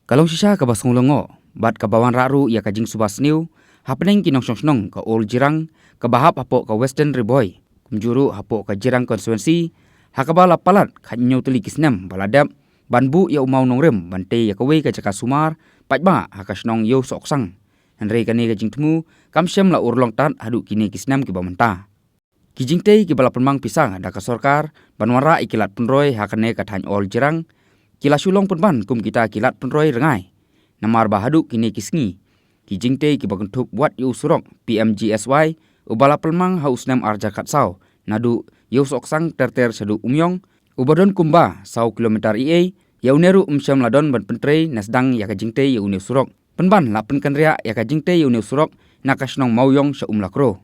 Kalong sisa ka basong longo, bat ka bawan raru ya ka jing subas new, happening kinong song ka Old Jirang, ka bahap hapo ka Western Riboy, kumjuru hapo ka Jirang konstituensi, hakabala palat kanyo tuli kisnem baladap, banbu ya umau nong rem bante ya kawe ka jaka sumar, patba hakasnong yo soksang. Henry kani ka jing temu, kamsyam la urlong tat hadu kini kisnem ki bamenta. Kijing te ki bala penmang pisang da ka sorkar, banwara ikilat penroy hakane ka than Old Jirang, kila sulong penban kum kita kilat penroy rengai. Namar bahadu kini kisngi. Kijing te ki bagentup buat yu surok PMGSY ubala pelmang haus nem arja katsau. Nadu yu soksang terter sadu umyong ubadon kumba sau kilometer ia yauneru umsyam ladon ban pentrei nasdang ya kijing te yaune surok. Penban la penkanria ya kijing te yaune surok nakasnong mauyong sa umlakro.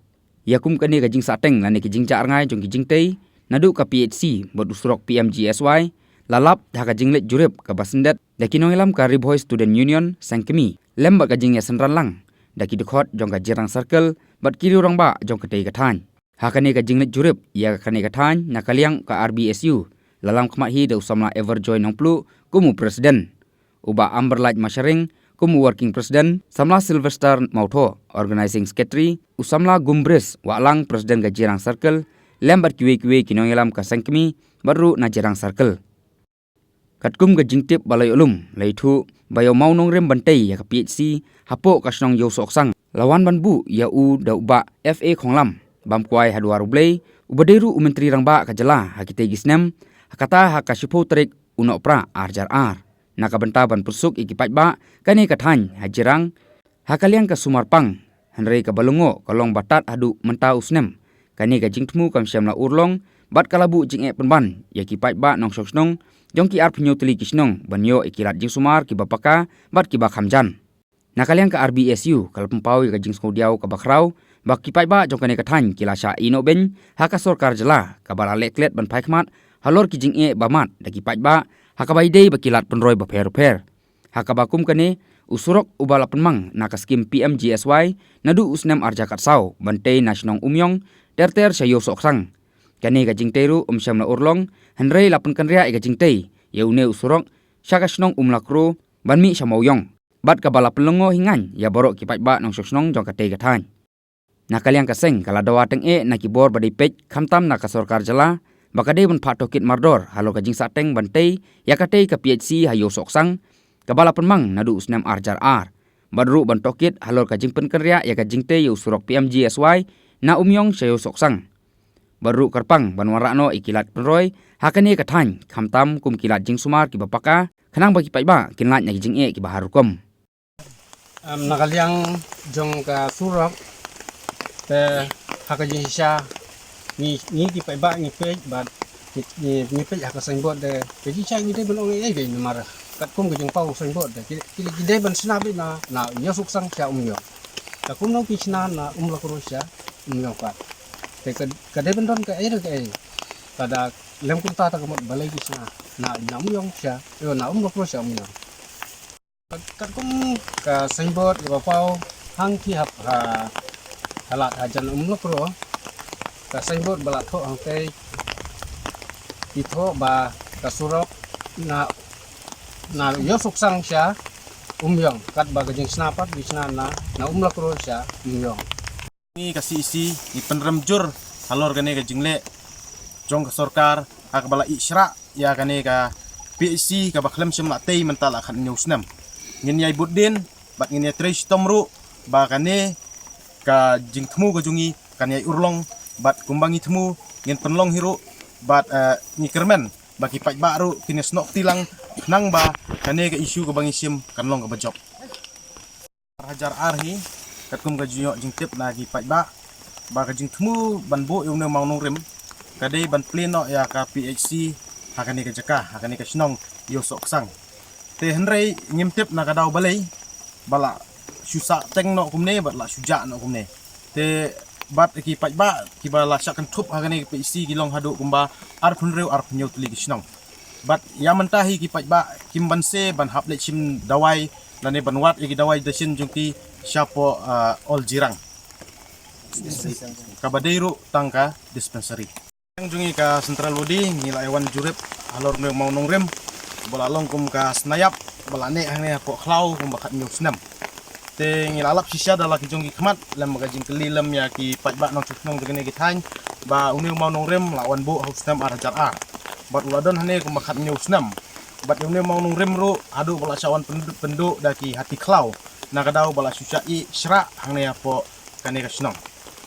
Yakum kani kijing sateng lani kijing ja arngai jong kijing te nadu ka PHC bodu surok PMGSY lalap dhaka jinglet jurip ka basendet daki nongilam ka Riboy Student Union sangkemi lemba ka jingya senran lang daki dekhot jong ka Jirang Circle bat kiri orang ba jong ka tei ka than hakane ka jinglet jurip ya ka kane ka than nakaliang ka RBSU lalam khmat hi de usamla Everjoy nongplu kumu presiden uba Amberlight Masharing kumu working president samla Sylvester Mautho organizing secretary usamla Gumbres walang presiden ka Jirang Circle lembat kiwe kinongilam ka sangkemi baru na Jirang Circle. Katkum ka jingtip balay ulum laitu bayo maunong rem bantai ya ka PHC hapo kasnong yo soksang lawan banbu ya u da uba FA khonglam bamkwai hadwa rublei ubaderu umentri rangba ka jala hakite gisnem hakata hakasipo trik uno pra arjar ar nakabenta ban pusuk ikipaj ba kani ka than hajirang hakaliang ka sumarpang henry ka balungo kalong batat hadu menta usnem kani ka jingtmu kam syamla urlong bat kalabu jinge penban ya kipaj ba nong soksnong jongki ar penyo teli kisnong banyo ikilat jing sumar ki bapaka bat ki bakhamjan nakaliang ka RBSU kal pempau ka jing skodiau ka bakrau bak ki ba jongkane ka than kilasha ino ben haka sorkar jela ka bala leklet ban phaikmat halor ki jing e bamat daki ba haka bai dei bakilat penroy ba per haka bakum kane usurok ubala penmang naka skim PMGSY nadu usnem arja katsau bante nasionong umyong terter sayo soksang kani ka jingteru umsyamla urlong henrei lapun kanria ka jingtei yaune usurok syakasnong umlakro banmi samauyong bat ka bala pelongo hingan ya borok ki ba nong soksnong jong ka tei ka than nakaliang ka seng kala dawa teng e nakibor badai pej khamtam naka sorkar jala bakade ban phatokit mardor halo ka jing sateng bantei ya ka tei ka PHC hayo soksang ka bala penmang nadu usnam arjar ar badru bantokit halo ka jing penkanria ya ka jingtei usurok PMGSY na umyong sayo soksang baru karpang banwara no ikilat penroy hakane ka than khamtam kum kilat jing sumar ki bapaka khanang bagi paiba kinlat nya jing e ki baharukom nakaliang jong ka surok te hakajing sha ni ki paiba ni pej bat ni pej haka sangbot de peji cha ni de belong e de numar kat kum ka jong pau sangbot de ki de ban snabi na nyosuk sang cha umyo ka kum no ki chna na umlakro sha umyo ka te kadai bendon ka air ka kada lem kum ta kamot balai kisna na umyong sya yo na umlakro sya umyo kat kum ka sangbot ka pau hang ki hap halat hajan umlakro ka sangbot balat tho hang te itho ba ka surok na yo suksang sya umyong kat ba gajing snapat bisna na umlakro sya umyong ni kasi isi ni penremjur halor kane ka jingle jong ka sorkar hak bala isra ya kane ka PHC ka baklem sem latei mentala khan newsnam ngin yai budin bat ngin ya trace tomru ba kane ka jingthmu ka jungi kan yai urlong bat kumbangi thmu ngin penlong hiru bat ni kermen baki paj baru kini snok tilang nang ba kane ka isu ka bangi sim kanlong ka bajok hajar arhi katkum ka junyo jingtip na gi paj ba ka jingthmu banbo yung na maunong rim kadai ban pleno ya ka PHC hakani ka jaka hakani ka snong yo soksang te henrei ngimtip na ka daw balai bala susa teng no kumne bat la suja no kumne te bat ki paj ba ki bala syakan thup hakani ka PHC gilong hadu kumba ar phunreu ar phnyau tuli ki snong bat ya mentahi ki paj ba kimbanse ban haple chim dawai lane banwat igi dawai dasin jungki siapo Old Jirang kabadeiru tangka dispensary yang jungi ka Central Lodi ngila ewan jurip halor me maunong rem bola long kum ka snayap balane hang ne po khlau kum bakat news nam te ngilalap sisya dala ki jong ki khmat lam magajing keli lam ya ki pat ba nong nong jene ki than ba uni mau nong rem lawan bo haus nam ar jar ar bat uladon hane kum bakat news nam bat uni mau nong rem ro adu bala cawan penduduk daki hati khlau na kadau bala susai syra hang ne po kane ka snong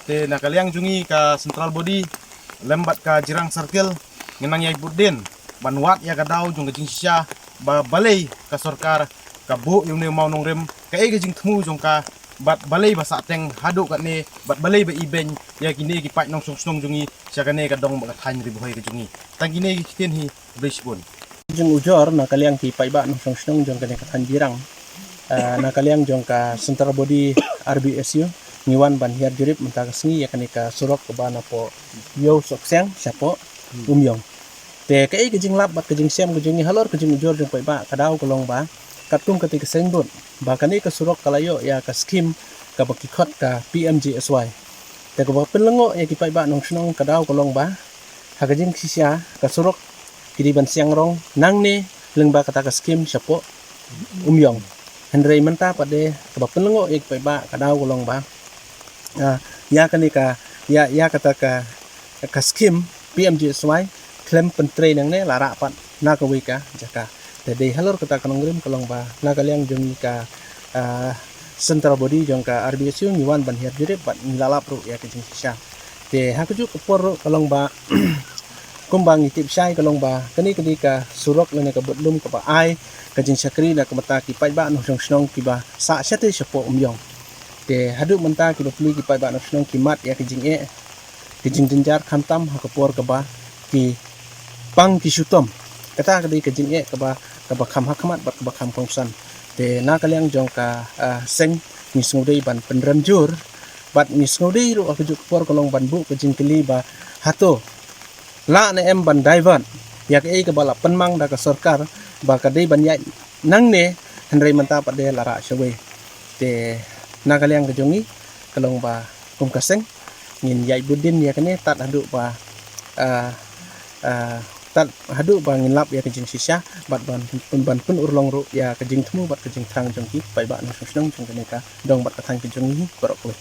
te na kaliang jungi ka central body lembat ka jirang circle ngenang yai budin banwat ya kadau jung gajing sisya ba balai ka sarkar ka bu yung ne mau nong rem ka e gajing thmu jong ka bat balai ba sa teng hadu ka ne bat balai ba iben ya kini ki pai nong song jungi sia ka ne ka dong ba than ri boy ka jungi tang kini ki tin hi brisbon jung ujor na kaliang ki pai ba nong song jong ka ne ka than jirang na kaliang jong ka central body RBSU niwan ban hiar jurip mentaka sengi ya kanika surok ke bana po yo sokseng siapo umyong te kai ke jing lap bat ke jing siam ke jing halor ke jing ujor jong pai ba kadau kolong ba katung ke tik sengbun ba kani ke surok kalayo ya ka skim ka bakikot ka PMGSY te ko ba penlengo ya ki pai ba nong snong kadau kolong ba ha ke jing sisya ka surok kiri ban siang rong nang ne lengba kata ka skim siapo umyong Henry menta pade ka ba penlengo ya ki pai ba kadau kolong ba ya kanika ya kata ka skim PMGSY klaim pentre nang ne lara pat na ka wika jaka de halor kata kanong rim kolong ba na kaliang jong ka central body jong ka RBSU niwan ban hiar jure pat nilalap ru ya kejing sisya de hakuju kepor kolong ba kumbang itip syai kolong ba kani ka surok lene ka budlum ka ba ai kejing sakri na ka mata ki pai ba no snong ki ba sa syate syapo umyong te hadu menta ki bapli ki pai ba no snong ki mat ya kejing jenjar khantam ha kapor ka ba ki pang ki sutom kata kadi kejing ka ba kham hakmat ba ka ba kham kongsan te na kaliang jong ka seng ni sngodei ban penram jur bat ni sngodei ro aku juk por kolong ban bu kejing keli ba hato la ne em ban daivan ya ke bala penmang da ka sarkar ba ka dei ban ya nang ne henrei menta pa de lara shwe te na kaliang kejongi kalong ba kum kaseng ngin yai budin ya kene tat hadu ba tat hadu ba ngin lap ya kejing sisya bat ban pun urlong ru ya kejing temu bat kejing tang jongki pai ba nang snong jong kene ka dong bat katang kejongi barok